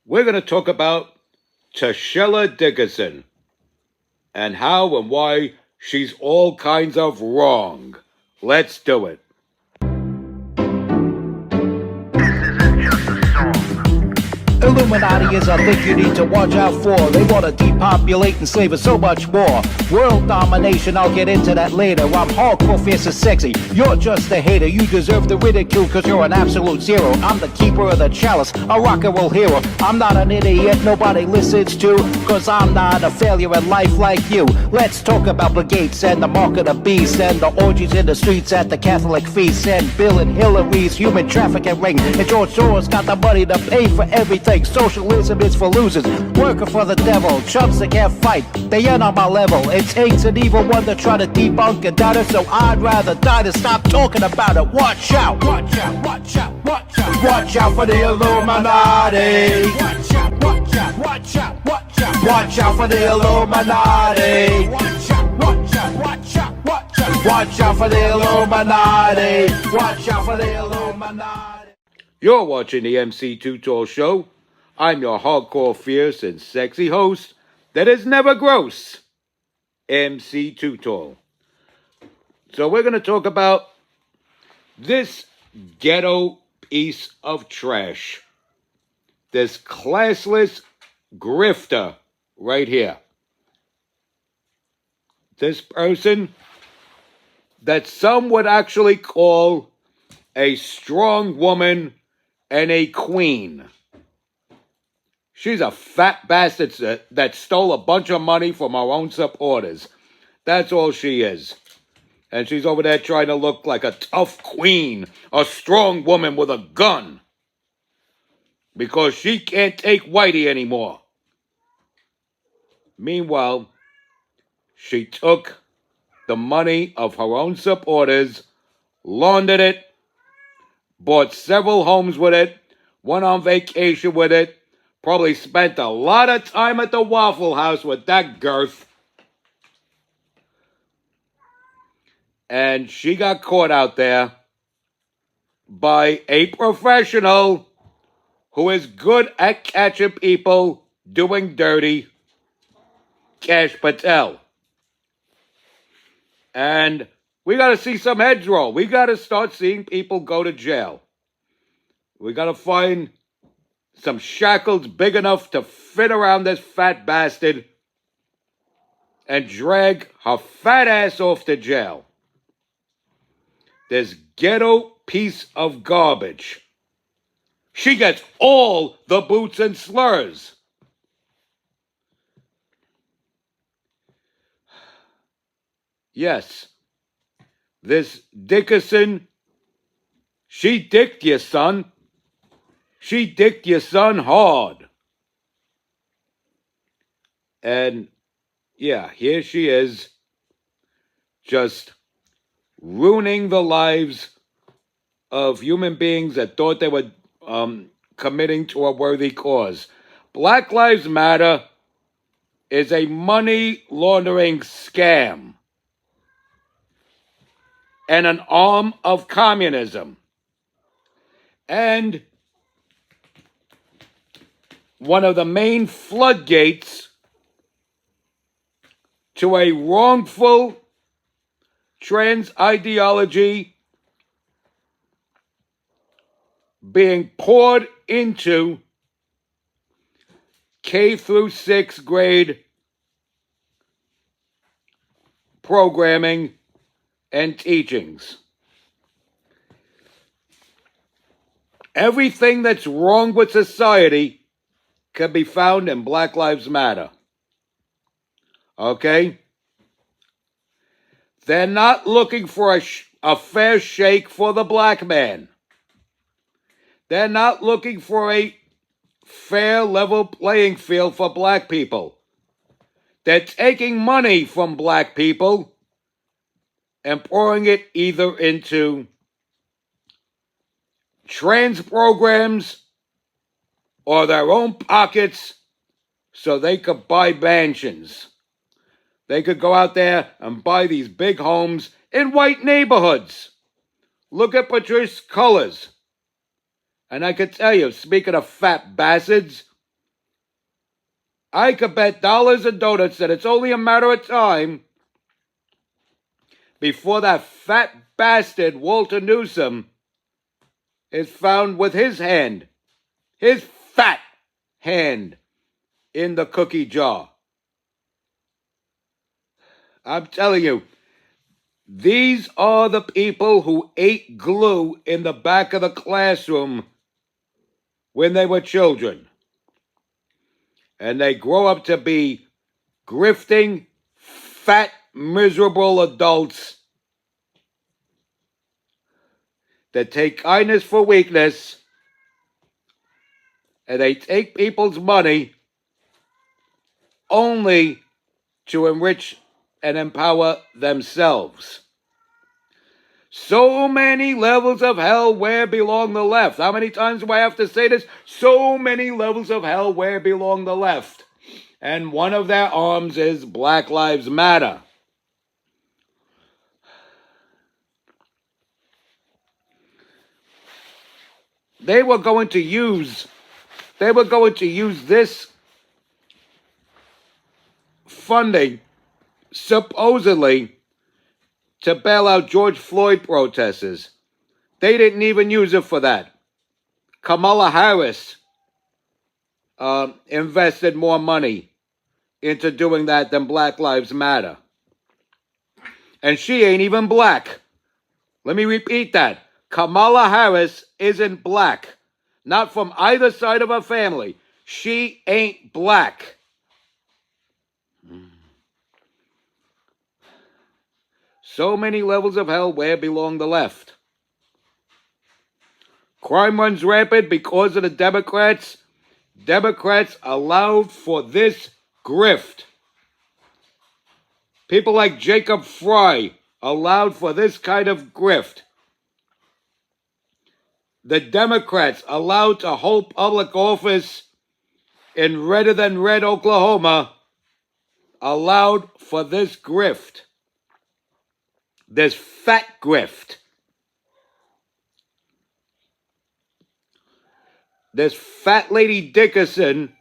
we're going to talk about Tashella Dickerson and how and why she's all kinds of wrong. Let's do it. Illuminati is a thing you need to watch out for. They want to depopulate and slave us so much more. World domination, I'll get into that later. I'm hardcore, fierce and sexy. You're just a hater. You deserve the ridicule cause you're an absolute zero. I'm the keeper of the chalice, a rock and roll hero. I'm not an idiot nobody listens to, cause I'm not a failure in life like you. Let's talk about Bill Gates and the mark of the beast, and the orgies in the streets at the Catholic feast, and Bill and Hillary's human trafficking ring, and George Soros got the money to pay for everything. Socialism is for losers, working for the devil. Chumps that can't fight, they ain't on my level. It takes an evil one to try to debunk and doubt it, so I'd rather die than stop talking about it. Watch out, watch out, watch out, watch out. Watch out for the Illuminati. Watch out, watch out, watch out, watch out. Watch out for the Illuminati. Watch out, watch out, watch out, watch out. Watch out for the Illuminati. Watch out for the Illuminati. You're watching the MC Too Tall Show. I'm your hardcore, fierce, and sexy host that is never gross, MC Too Tall. So we're going to talk about this ghetto piece of trash. This classless grifter right here. This person that some would actually call a strong woman and a queen. She's a fat bastard that stole a bunch of money from our own supporters. That's all she is. And she's over there trying to look like a tough queen, a strong woman with a gun. Because she can't take Whitey anymore. Meanwhile, she took the money of her own supporters, laundered it, bought several homes with it, went on vacation with it, probably spent a lot of time at the Waffle House with that girth. And she got caught out there by a professional who is good at catching people doing dirty, Cash Patel. And we got to see some heads roll. We got to start seeing people go to jail. We got to find some shackles big enough to fit around this fat bastard and drag her fat ass off to jail. This ghetto piece of garbage. She gets all the boots and slurs. Yes, this Dickerson, she dicked you, son. She dicked your son hard. And, yeah, here she is, just ruining the lives of human beings that thought they were committing to a worthy cause. Black Lives Matter is a money laundering scam and an arm of communism. And one of the main floodgates to a wrongful trans ideology being poured into K through 6th grade programming and teachings. Everything that's wrong with society can be found in Black Lives Matter. Okay? They're not looking for a fair shake for the black man. They're not looking for a fair level playing field for black people. They're taking money from black people and pouring it either into trans programs or their own pockets so they could buy mansions. They could go out there and buy these big homes in white neighborhoods. Look at Patrice Cullors. And I could tell you, speaking of fat bastards, I could bet dollars and donuts that it's only a matter of time before that fat bastard Walter Newsom is found with his fat hand, in the cookie jar. I'm telling you, these are the people who ate glue in the back of the classroom when they were children. And they grow up to be grifting, fat, miserable adults that take kindness for weakness, and they take people's money only to enrich and empower themselves. So many levels of hell, where belong the left? How many times do I have to say this? So many levels of hell, where belong the left? And one of their arms is Black Lives Matter. They were going to use this funding, supposedly, to bail out George Floyd protesters. They didn't even use it for that. Kamala Harris invested more money into doing that than Black Lives Matter. And she ain't even black. Let me repeat that. Kamala Harris isn't black. Not from either side of her family. She ain't black. So many levels of hell, where belong the left? Crime runs rampant because of the Democrats. Democrats allowed for this grift. People like Jacob Fry allowed for this kind of grift. The Democrats allowed to hold public office in redder than red Oklahoma allowed for this grift. This fat grift. This fat lady Dickerson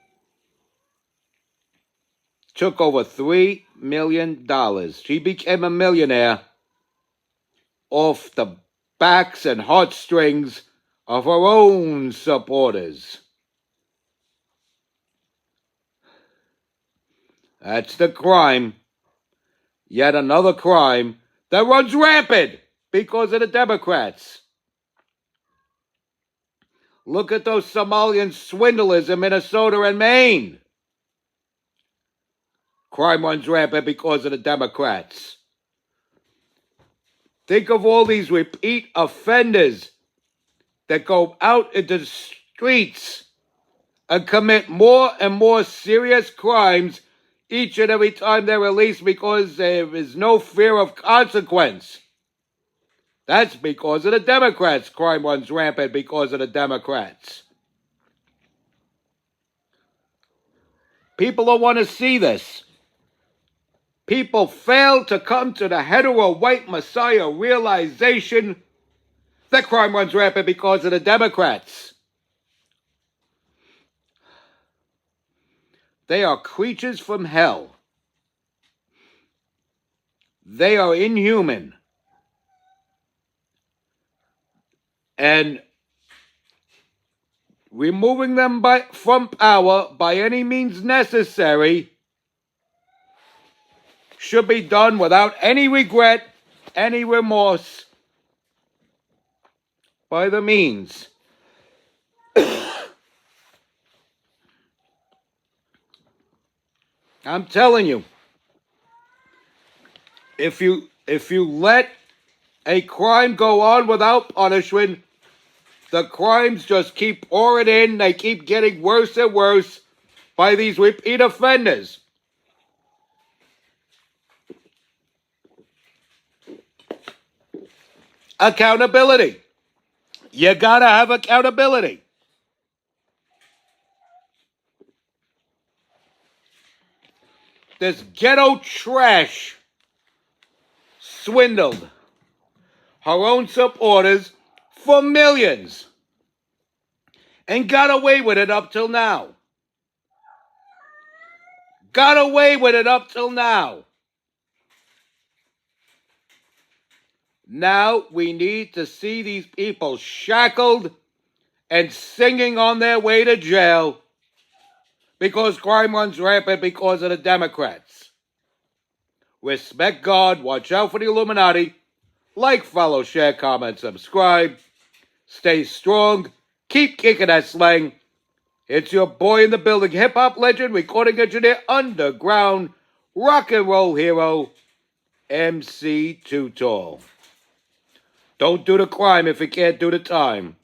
took over $3 million. She became a millionaire off the backs and heartstrings of her own supporters. That's the crime. Yet another crime that runs rampant because of the Democrats. Look at those Somalian swindlers in Minnesota and Maine. Crime runs rampant because of the Democrats. Think of all these repeat offenders that go out into the streets and commit more and more serious crimes each and every time they're released because there is no fear of consequence. That's because of the Democrats. Crime runs rampant because of the Democrats. People don't want to see this. People fail to come to the hetero white messiah realization that crime runs rampant because of the Democrats. They are creatures from hell. They are inhuman. And removing them from power by any means necessary should be done without any regret, any remorse, by the means. I'm telling you, if you let a crime go on without punishment, the crimes just keep pouring in. They keep getting worse and worse by these repeat offenders. Accountability. You gotta have accountability. This ghetto trash swindled her own supporters for millions and got away with it up till now. got away with it up till now. Now we need to see these people shackled and singing on their way to jail because crime runs rampant because of the Democrats. Respect God, watch out for the Illuminati, like, follow, share, comment, subscribe. Stay strong, keep kicking that slang. It's your boy in the building, hip-hop legend, recording engineer, underground, rock and roll hero, MC Too Tall. Don't do the crime if you can't do the time.